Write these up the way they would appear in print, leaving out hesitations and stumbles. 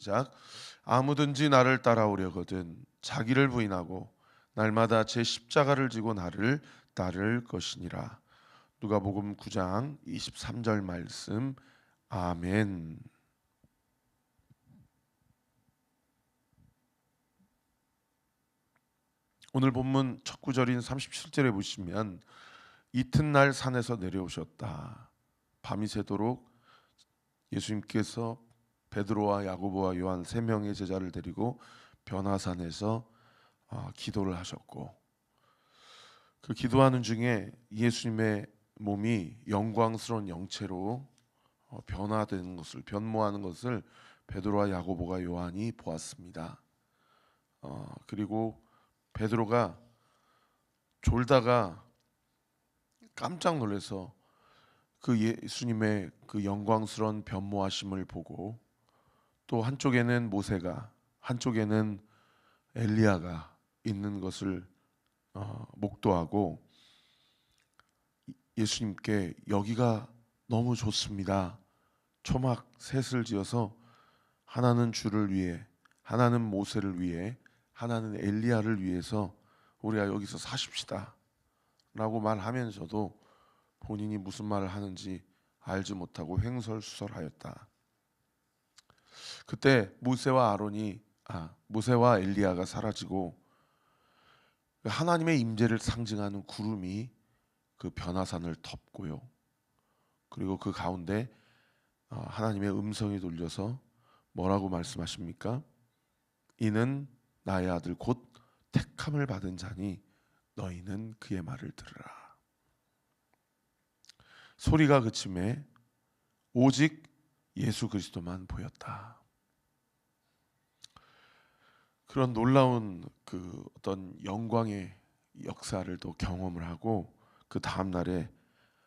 시작. 아무든지 나를 따라오려거든 자기를 부인하고 날마다 제 십자가를 지고 나를 따를 것이니라. 누가복음 9장 23절 말씀. 아멘. 오늘 본문 첫 구절인 37절에 보시면 이튿날 산에서 내려오셨다. 밤이 새도록 예수님께서 베드로와 야고보와 요한 세 명의 제자를 데리고 변화산에서 기도를 하셨고, 그 기도하는 중에 예수님의 몸이 영광스러운 영체로 변화되는 것을, 변모하는 것을 베드로와 야고보가 요한이 보았습니다. 그리고 베드로가 졸다가 깜짝 놀라서 그 예수님의 그 영광스러운 변모하심을 보고, 또 한쪽에는 모세가, 한쪽에는 엘리야가 있는 것을 목도하고 예수님께 여기가 너무 좋습니다. 초막 셋을 지어서 하나는 주를 위해, 하나는 모세를 위해, 하나는 엘리야를 위해서 우리가 여기서 사십시다 라고 말하면서도 본인이 무슨 말을 하는지 알지 못하고 횡설수설하였다. 그때 모세와 엘리야가 사라지고 하나님의 임재를 상징하는 구름이 그 변화산을 덮고요. 그리고 그 가운데 하나님의 음성이 들려서 뭐라고 말씀하십니까? 이는 나의 아들 곧 택함을 받은 자니 너희는 그의 말을 들으라. 소리가 그침에 오직 예수 그리스도만 보였다. 그런 놀라운 그 어떤 영광의 역사를 또 경험을 하고, 그 다음 날에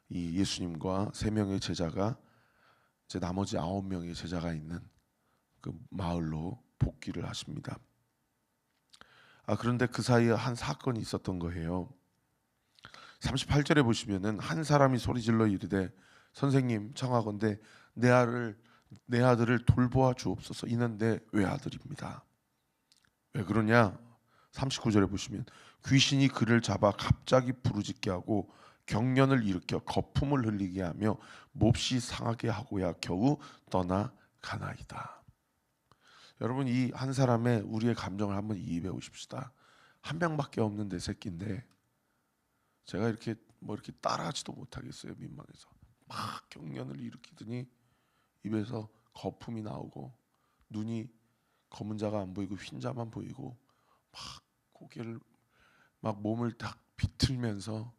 이 예수님과 세 명의 제자가 이제 나머지 9명의 제자가 있는 그 마을로 복귀를 하십니다. 그런데 그 사이에 한 사건이 있었던 거예요. 38절에 보시면은 한 사람이 소리질러 이르되 선생님 청하건대 내 아들을 돌보아 주옵소서. 이는 내 외아들입니다. 왜 그러냐? 39절에 보시면 귀신이 그를 잡아 갑자기 부르짖게 하고 경련을 일으켜 거품을 흘리게 하며 몹시 상하게 하고야 겨우 떠나가나이다. 여러분, 이 한 사람의 우리의 감정을 한번 이입해 보십시다. 한 명밖에 없는 내 새끼인데 제가 이렇게 이렇게 따라하지도 못하겠어요. 민망해서 막 경련을 일으키더니 입에서 거품이 나오고 눈이 검은 자가 안 보이고 흰자만 보이고 막 고개를 막 몸을 딱 비틀면서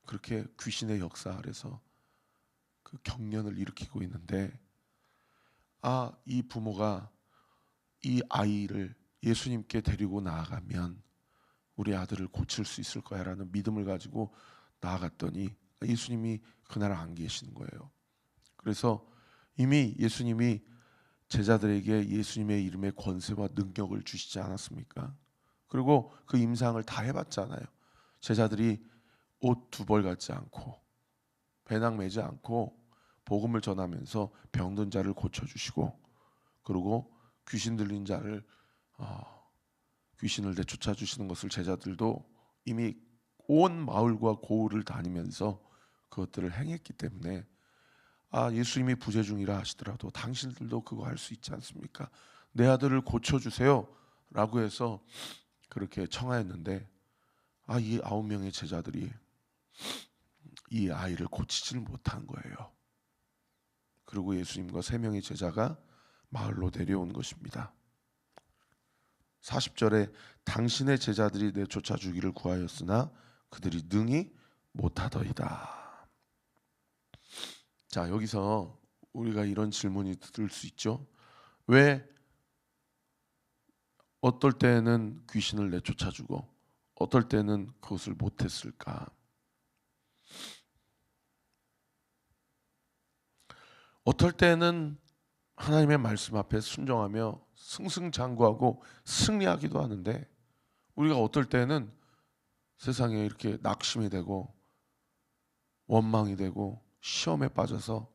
그렇게 귀신의 역사 아래서 그 경련을 일으키고 있는데, 이 부모가 이 아이를 예수님께 데리고 나아가면 우리 아들을 고칠 수 있을 거야라는 믿음을 가지고 나아갔더니 예수님이 그날 안 계시는 거예요. 그래서 이미 예수님이 제자들에게 예수님의 이름의 권세와 능력을 주시지 않았습니까? 그리고 그 임상을 다 해봤잖아요. 제자들이 옷 두 벌 갖지 않고 배낭 매지 않고 복음을 전하면서 병든 자를 고쳐주시고, 그리고 귀신 들린 자를 귀신을 내쫓아 주시는 것을 제자들도 이미 온 마을과 고을을 다니면서 그것들을 행했기 때문에 예수님이 부재 중이라 하시더라도 당신들도 그거 할 수 있지 않습니까? 내 아들을 고쳐주세요 라고 해서 그렇게 청하였는데, 이 9명의 제자들이 이 아이를 고치지를 못한 거예요. 그리고 예수님과 3명의 제자가 마을로 내려온 것입니다. 40절에 당신의 제자들이 내쫓아 주기를 구하였으나 그들이 능히 못하더이다. 자, 여기서 우리가 이런 질문이 들 수 있죠. 왜 어떨 때는 귀신을 내쫓아 주고 어떨 때는 그것을 못했을까? 어떨 때는 하나님의 말씀 앞에 순종하며 승승장구하고 승리하기도 하는데, 우리가 어떨 때는 세상에 이렇게 낙심이 되고 원망이 되고 시험에 빠져서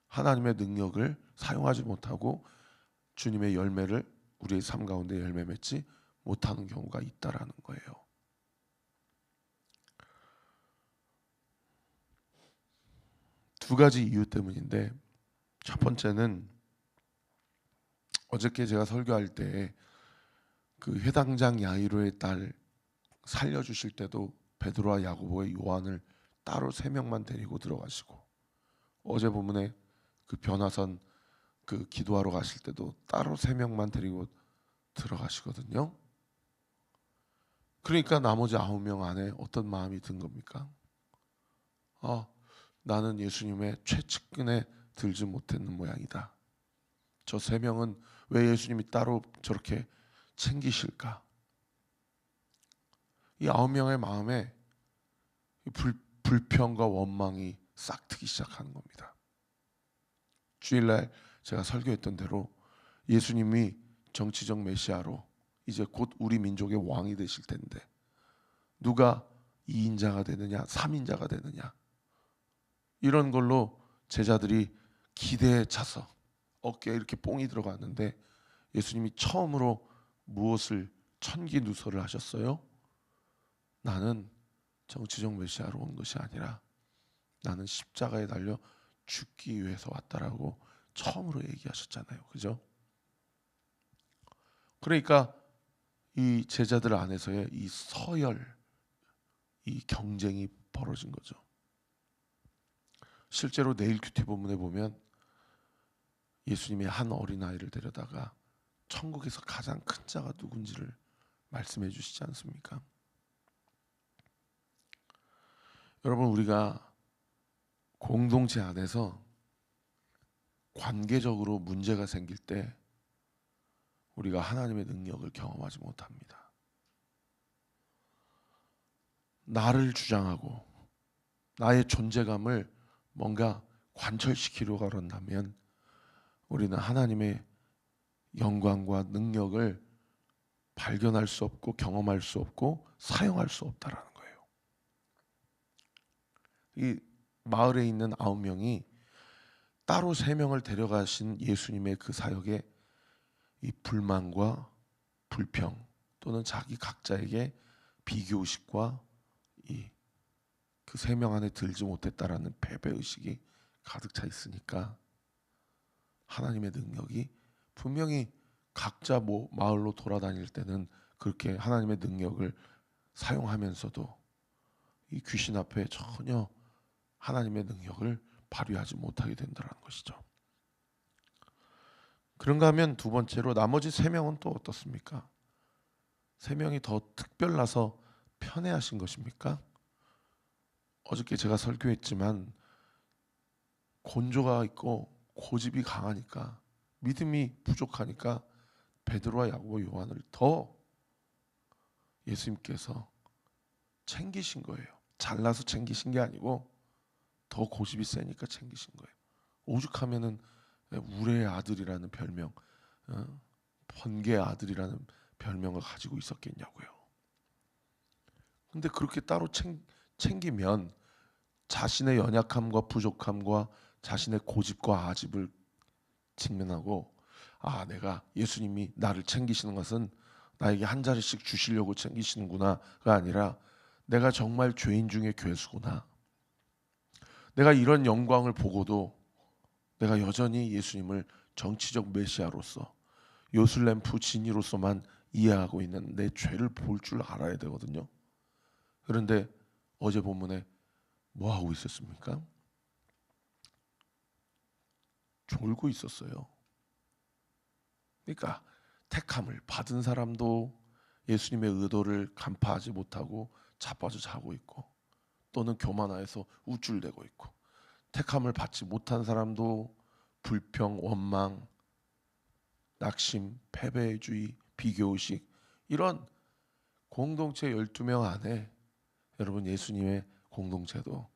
하나님의 능력을 사용하지 못하고 주님의 열매를 우리의 삶 가운데 열매 맺지 못하는 경우가 있다라는 거예요. 두 가지 이유 때문인데, 첫 번째는 어저께 제가 설교할 때 그 회당장 야이로의 딸 살려주실 때도 베드로와 야고보와 요한을 따로 세 명만 데리고 들어가시고, 어제 본문에 그 변화선 그 기도하러 가실 때도 따로 세 명만 데리고 들어가시거든요. 그러니까 나머지 9명 안에 어떤 마음이 든 겁니까? 나는 예수님의 최측근에 들지 못했는 모양이다. 저 세 명은 왜 예수님이 따로 저렇게 챙기실까? 이 9명의 마음에 불평과 원망이 싹트기 시작하는 겁니다. 주일날 제가 설교했던 대로 예수님이 정치적 메시아로 이제 곧 우리 민족의 왕이 되실 텐데, 누가 2인자가 되느냐 3인자가 되느냐, 이런 걸로 제자들이 기대에 차서 어깨에 이렇게 뽕이 들어갔는데, 예수님이 처음으로 무엇을 천기누설을 하셨어요? 나는 정치적 메시아로 온 것이 아니라 나는 십자가에 달려 죽기 위해서 왔다라고 처음으로 얘기하셨잖아요. 그죠? 그러니까 이 제자들 안에서의 이 서열, 이 경쟁이 벌어진 거죠. 실제로 내일 큐티 본문에 보면 예수님이 한 어린아이를 데려다가 천국에서 가장 큰 자가 누군지를 말씀해 주시지 않습니까? 여러분, 우리가 공동체 안에서 관계적으로 문제가 생길 때 우리가 하나님의 능력을 경험하지 못합니다. 나를 주장하고 나의 존재감을 뭔가 관철시키려고 한다면 우리는 하나님의 영광과 능력을 발견할 수 없고 경험할 수 없고 사용할 수 없다라는 거예요. 이 마을에 있는 9명이 따로 3명을 데려가신 예수님의 그 사역에 이 불만과 불평 또는 자기 각자에게 비교의식과 이 그 3명 안에 들지 못했다라는 패배의식이 가득 차 있으니까 하나님의 능력이 분명히 각자 마을로 돌아다닐 때는 그렇게 하나님의 능력을 사용하면서도 이 귀신 앞에 전혀 하나님의 능력을 발휘하지 못하게 된다는 것이죠. 그런가 하면 두 번째로 나머지 3명은 또 어떻습니까? 3명이 더 특별나서 편애하신 것입니까? 어저께 제가 설교했지만 곤조가 있고 고집이 강하니까, 믿음이 부족하니까 베드로와 야고보 요한을 더 예수님께서 챙기신 거예요. 잘나서 챙기신 게 아니고 더 고집이 세니까 챙기신 거예요. 오죽하면은 우레의 아들이라는 별명, 번개의 아들이라는 별명을 가지고 있었겠냐고요. 근데 그렇게 따로 챙기면 자신의 연약함과 부족함과 자신의 고집과 아집을 직면하고, 내가 예수님이 나를 챙기시는 것은 나에게 한 자리씩 주시려고 챙기시는구나가 아니라 내가 정말 죄인 중에 괴수구나. 내가 이런 영광을 보고도 내가 여전히 예수님을 정치적 메시아로서 요술램프 진이로서만 이해하고 있는 내 죄를 볼 줄 알아야 되거든요. 그런데 어제 본문에 뭐 하고 있었습니까? 졸고 있었어요. 그러니까 택함을 받은 사람도 예수님의 의도를 간파하지 못하고 자빠져 자고 있고, 또는 교만하여서 우쭐대고 있고, 택함을 받지 못한 사람도 불평, 원망, 낙심, 패배주의, 비교의식, 이런 공동체 12명 안에 여러분, 예수님의 공동체도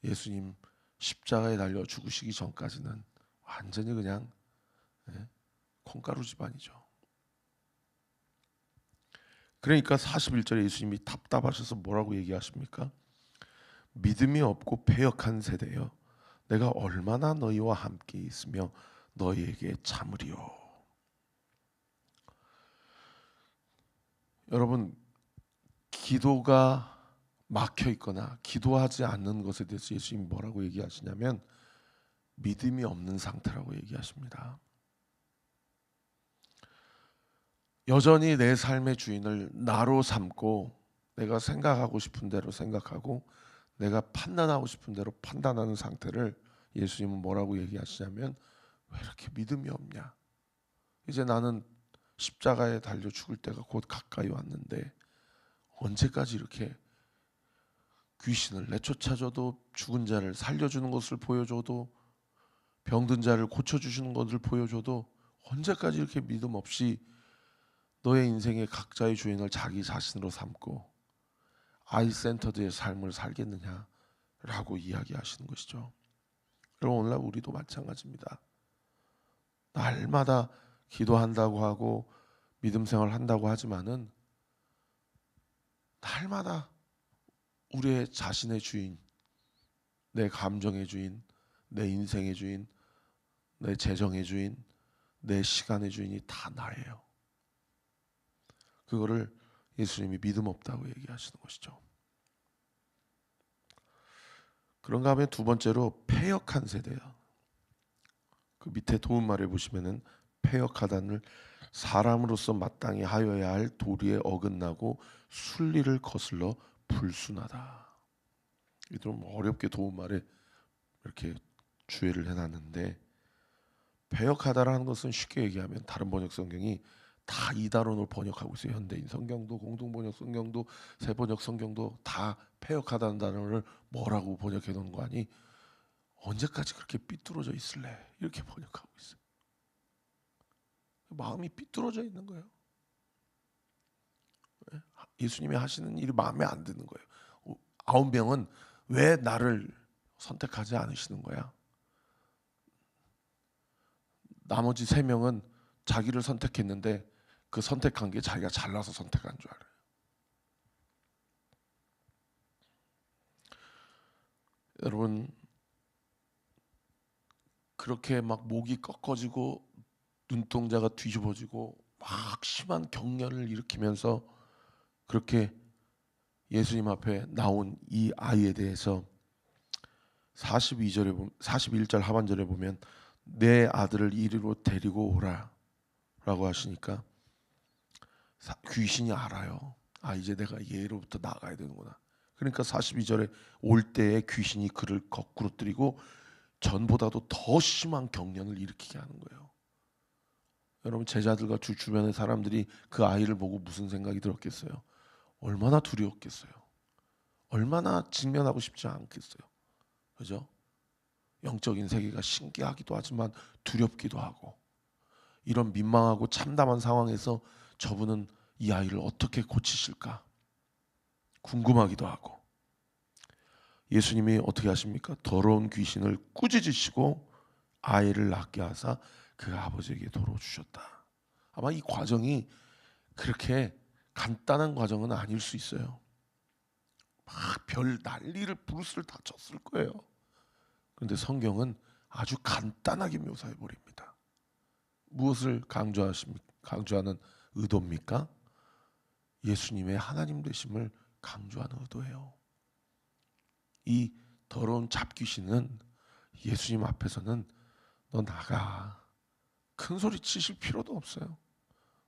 예수님 십자가에 달려 죽으시기 전까지는 완전히 그냥 콩가루 집안이죠. 그러니까 41절에 예수님이 답답하셔서 뭐라고 얘기하십니까? 믿음이 없고 패역한 세대여, 내가 얼마나 너희와 함께 있으며 너희에게 참으리요. 여러분, 기도가 막혀 있거나 기도하지 않는 것에 대해서 예수님이 뭐라고 얘기하시냐면 믿음이 없는 상태라고 얘기하십니다. 여전히 내 삶의 주인을 나로 삼고 내가 생각하고 싶은 대로 생각하고 내가 판단하고 싶은 대로 판단하는 상태를 예수님은 뭐라고 얘기하시냐면 왜 이렇게 믿음이 없냐? 이제 나는 십자가에 달려 죽을 때가 곧 가까이 왔는데 언제까지 이렇게 귀신을 내쫓아줘도 죽은 자를 살려주는 것을 보여줘도 병든 자를 고쳐주시는 것을 보여줘도 언제까지 이렇게 믿음 없이 너의 인생의 각자의 주인을 자기 자신으로 삼고 아이센터드의 삶을 살겠느냐라고 이야기하시는 것이죠. 여러분, 오늘날 우리도 마찬가지입니다. 날마다 기도한다고 하고 믿음 생활 한다고 하지만은 날마다 우리의 자신의 주인, 내 감정의 주인, 내 인생의 주인, 내 재정의 주인, 내 시간의 주인이 다 나예요. 그거를 예수님이 믿음 없다고 얘기하시는 것이죠. 그런가 하면 두 번째로 패역한 세대야. 그 밑에 도움말에 보시면은 패역하다는 사람으로서 마땅히 하여야 할 도리에 어긋나고 순리를 거슬러 불순하다. 이 좀 어렵게 도움말에 이렇게 주의를 해놨는데, 패역하다라는 것은 쉽게 얘기하면 다른 번역 성경이 다 이단원으로 번역하고 있어요. 현대인 성경도, 공동번역 성경도, 새번역 성경도 다 패역하다는 단어를 뭐라고 번역해 놓은 거 아니? 언제까지 그렇게 삐뚤어져 있을래? 이렇게 번역하고 있어요. 마음이 삐뚤어져 있는 거예요. 예수님이 하시는 일이 마음에 안 드는 거예요. 9명은 왜 나를 선택하지 않으시는 거야? 나머지 3명은 자기를 선택했는데 그 선택한 게 자기가 잘나서 선택한 줄 알아요. 여러분, 그렇게 막 목이 꺾어지고 눈동자가 뒤집어지고 막 심한 경련을 일으키면서 그렇게 예수님 앞에 나온 이 아이에 대해서 41절 하반절에 보면 내 아들을 이리로 데리고 오라 라고 하시니까 귀신이 알아요. 아, 이제 내가 얘로부터 나가야 되는구나. 그러니까 42절에 올 때에 귀신이 그를 거꾸로 뜨리고 전보다도 더 심한 경련을 일으키게 하는 거예요. 여러분, 제자들과 주변의 사람들이 그 아이를 보고 무슨 생각이 들었겠어요? 얼마나 두려웠겠어요? 얼마나 직면하고 싶지 않겠어요? 그죠? 영적인 세계가 신기하기도 하지만 두렵기도 하고, 이런 민망하고 참담한 상황에서 저분은 이 아이를 어떻게 고치실까 궁금하기도 하고, 예수님이 어떻게 하십니까? 더러운 귀신을 꾸짖으시고 아이를 낫게 하사 그 아버지에게 도로 주셨다. 아마 이 과정이 그렇게 간단한 과정은 아닐 수 있어요. 막 별 난리를 부르스를 다 쳤을 거예요. 그런데 성경은 아주 간단하게 묘사해 버립니다. 무엇을 강조하는 의도입니까? 예수님의 하나님 되심을 강조하는 의도예요. 이 더러운 잡귀신은 예수님 앞에서는 너 나가, 큰 소리 치실 필요도 없어요.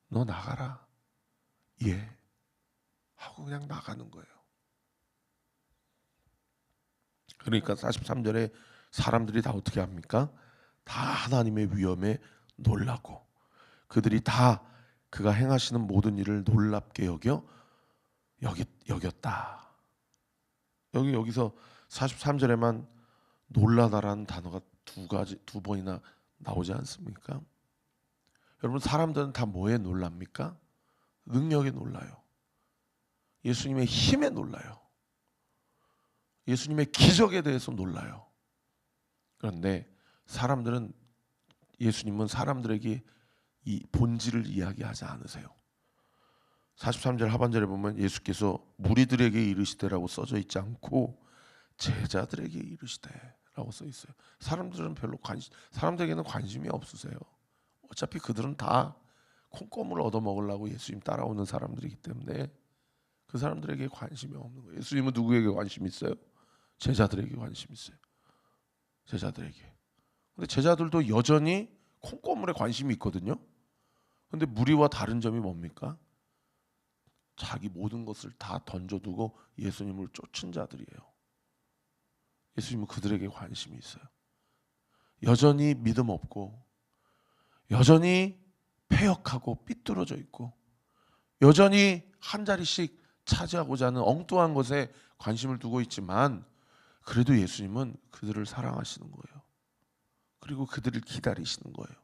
너 나가라, 예 하고 그냥 나가는 거예요. 그러니까 43절에 사람들이 다 어떻게 합니까? 다 하나님의 위엄에 놀라고 그들이 다 그가 행하시는 모든 일을 놀랍게 여겼다. 여기서 43절에만 놀라다라는 단어가 두 번이나 나오지 않습니까? 여러분, 사람들은 다 뭐에 놀랍니까? 능력에 놀라요. 예수님의 힘에 놀라요. 예수님의 기적에 대해서 놀라요. 그런데 예수님은 사람들에게 이 본질을 이야기하지 않으세요. 43절 하반절에 보면 예수께서 무리들에게 이르시되라고 써져 있지 않고 제자들에게 이르시되라고 써 있어요. 사람들에게는 관심이 없으세요. 어차피 그들은 다 콩고물을 얻어먹으려고 예수님 따라오는 사람들이기 때문에 그 사람들에게 관심이 없는 거예요. 예수님은 누구에게 관심이 있어요? 제자들에게 관심이 있어요. 제자들에게. 근데 제자들도 여전히 콩고물에 관심이 있거든요. 근데 무리와 다른 점이 뭡니까? 자기 모든 것을 다 던져두고 예수님을 쫓은 자들이에요. 예수님은 그들에게 관심이 있어요. 여전히 믿음 없고, 여전히 패역하고 삐뚤어져 있고, 여전히 한 자리씩 차지하고자 하는 엉뚱한 것에 관심을 두고 있지만, 그래도 예수님은 그들을 사랑하시는 거예요. 그리고 그들을 기다리시는 거예요.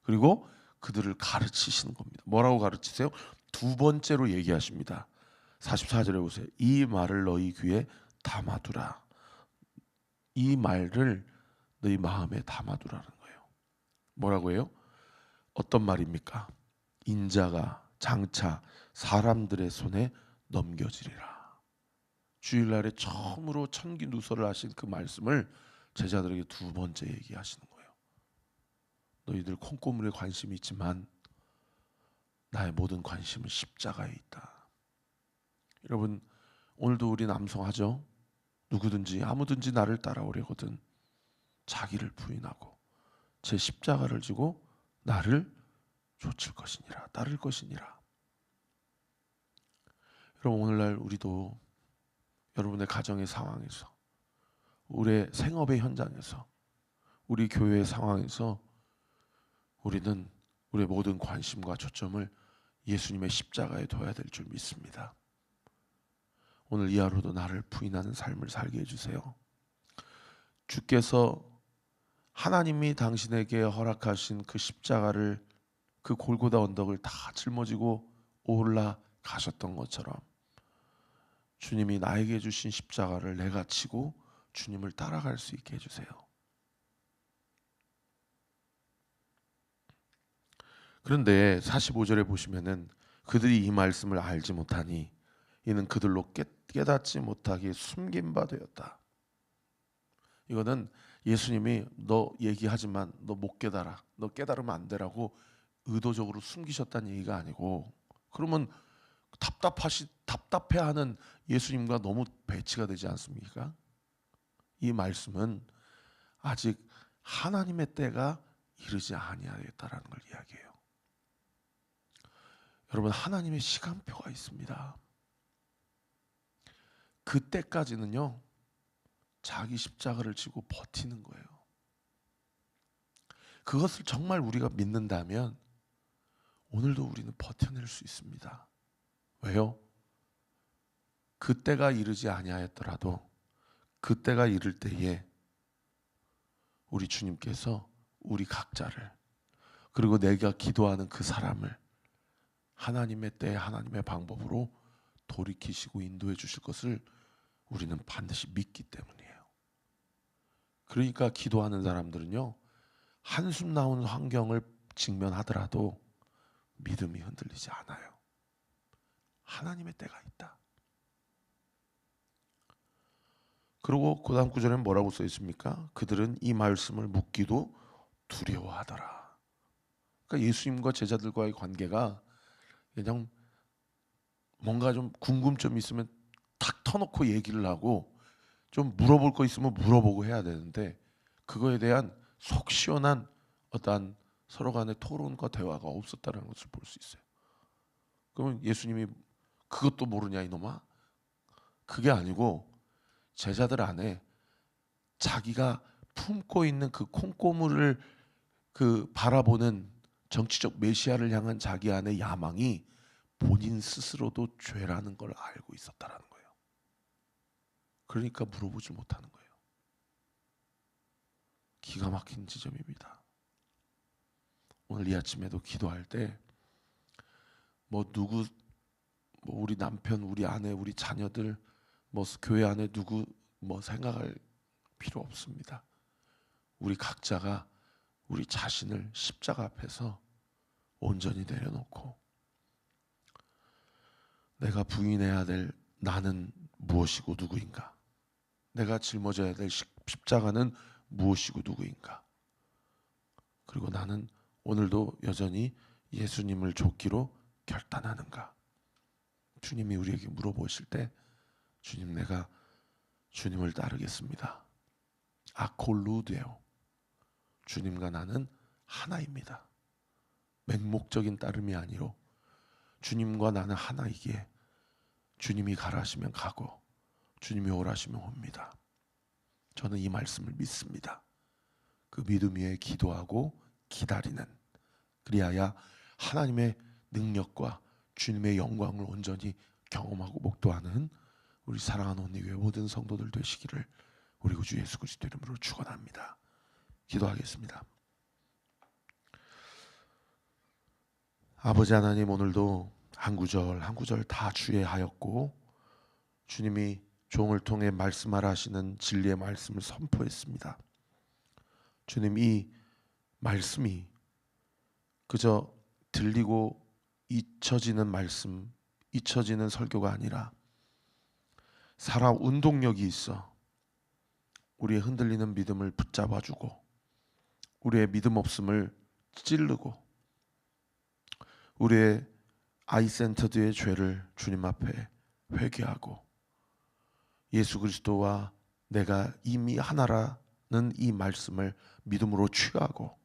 그리고 그들을 가르치시는 겁니다. 뭐라고 가르치세요? 두 번째로 얘기하십니다. 44절에 보세요. 이 말을 너희 귀에 담아두라. 이 말을 너희 마음에 담아두라는 거예요. 뭐라고 해요? 어떤 말입니까? 인자가 장차 사람들의 손에 넘겨지리라. 주일날에 처음으로 천기 누설을 하신 그 말씀을 제자들에게 두 번째 얘기하시는 거예요. 너희들 콩고물에 관심이 있지만 나의 모든 관심은 십자가에 있다. 여러분, 오늘도 우리 남성하죠? 누구든지 아무든지 나를 따라오려거든 자기를 부인하고 제 십자가를 지고 나를 좇을 것이니라, 따를 것이니라. 여러분, 오늘날 우리도 여러분의 가정의 상황에서, 우리의 생업의 현장에서, 우리 교회의 상황에서 우리는 우리의 모든 관심과 초점을 예수님의 십자가에 둬야 될 줄 믿습니다. 오늘 이 하루도 나를 부인하는 삶을 살게 해주세요. 주께서 하나님이 당신에게 허락하신 그 십자가를, 그 골고다 언덕을 다 짊어지고 올라가셨던 것처럼 주님이 나에게 주신 십자가를 내가 지고 주님을 따라갈 수 있게 해주세요. 그런데 45절에 보시면은 그들이 이 말씀을 알지 못하니 이는 그들로 깨닫지 못하게 숨긴 바 되었다. 이거는 예수님이 너 얘기하지만 너 못 깨달아, 너 깨달으면 안 되라고 의도적으로 숨기셨다는 얘기가 아니고, 그러면 답답해하는 예수님과 너무 배치가 되지 않습니까? 이 말씀은 아직 하나님의 때가 이르지 아니하였다라는 걸 이야기해요. 여러분, 하나님의 시간표가 있습니다. 그때까지는요, 자기 십자가를 지고 버티는 거예요. 그것을 정말 우리가 믿는다면 오늘도 우리는 버텨낼 수 있습니다. 왜요? 그때가 이르지 아니하였더라도 그때가 이를 때에 우리 주님께서 우리 각자를, 그리고 내가 기도하는 그 사람을 하나님의 때 하나님의 방법으로 돌이키시고 인도해 주실 것을 우리는 반드시 믿기 때문이에요. 그러니까 기도하는 사람들은요, 한숨 나오는 환경을 직면하더라도 믿음이 흔들리지 않아요. 하나님의 때가 있다. 그리고 그 다음 구절에는 뭐라고 써 있습니까? 그들은 이 말씀을 묻기도 두려워하더라. 그러니까 예수님과 제자들과의 관계가 그냥 뭔가 좀 궁금점이 있으면 탁 터놓고 얘기를 하고, 좀 물어볼 거 있으면 물어보고 해야 되는데 그거에 대한 속 시원한 어떠한 서로 간의 토론과 대화가 없었다는 것을 볼 수 있어요. 그러면 예수님이 그것도 모르냐 이놈아? 그게 아니고 제자들 안에 자기가 품고 있는 그 콩고물을 그 바라보는 정치적 메시아를 향한 자기 안의 야망이 본인 스스로도 죄라는 걸 알고 있었다라는 거예요. 그러니까 물어보지 못하는 거예요. 기가 막힌 지점입니다. 오늘 이 아침에도 기도할 때 우리 남편, 우리 아내, 우리 자녀들, 교회 안에 누구 생각할 필요 없습니다. 우리 각자가 우리 자신을 십자가 앞에서 온전히 내려놓고 내가 부인해야 될 나는 무엇이고 누구인가, 내가 짊어져야 될 십자가는 무엇이고 누구인가, 그리고 나는 오늘도 여전히 예수님을 좇기로 결단하는가? 주님이 우리에게 물어보실 때 주님, 내가 주님을 따르겠습니다. 아콜루드예요. 주님과 나는 하나입니다. 맹목적인 따름이 아니로 주님과 나는 하나이기에 주님이 가라 하시면 가고 주님이 오라 하시면 옵니다. 저는 이 말씀을 믿습니다. 그 믿음 위에 기도하고 기다리는, 그리하여 하나님의 능력과 주님의 영광을 온전히 경험하고 목도하는 우리 사랑하는 온리교회 모든 성도들 되시기를 우리 구주 예수 그리스도 이름으로 축원합니다. 기도하겠습니다. 아버지 하나님, 오늘도 한 구절 한 구절 다 주의하였고 주님이 종을 통해 말씀하라 하시는 진리의 말씀을 선포했습니다. 주님, 이 말씀이 그저 들리고 잊혀지는 말씀, 잊혀지는 설교가 아니라 살아 운동력이 있어 우리의 흔들리는 믿음을 붙잡아주고 우리의 믿음 없음을 찌르고 우리의 아이센터드의 죄를 주님 앞에 회개하고 예수 그리스도와 내가 이미 하나라는 이 말씀을 믿음으로 취하고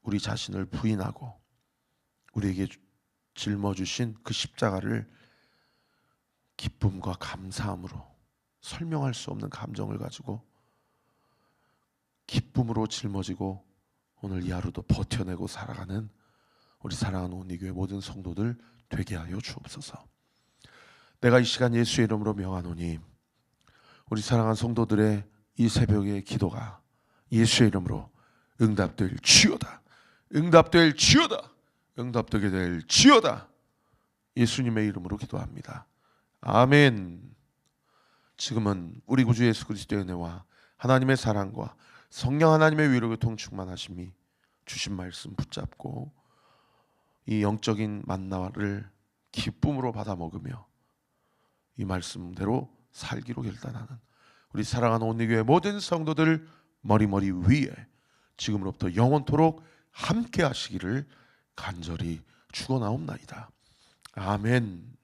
우리 자신을 부인하고 우리에게 짊어주신 그 십자가를 기쁨과 감사함으로 설명할 수 없는 감정을 가지고 기쁨으로 짊어지고 오늘 이 하루도 버텨내고 살아가는 우리 사랑하는 온리교회 모든 성도들 되게 하여 주옵소서. 내가 이 시간 예수의 이름으로 명하노니 우리 사랑하는 성도들의 이 새벽의 기도가 예수의 이름으로 응답될 지어다. 응답될 지어다. 응답되게 될 지어다. 예수님의 이름으로 기도합니다. 아멘. 지금은 우리 구주 예수 그리스도의 은혜와 하나님의 사랑과 성령 하나님의 위로 교통 충만하심이 주신 말씀 붙잡고 이 영적인 만나를 기쁨으로 받아 먹으며 이 말씀대로 살기로 결단하는 우리 사랑하는 온리교회 모든 성도들 머리머리 위에 지금으로부터 영원토록 함께 하시기를 간절히 축원하옵나이다. 아멘.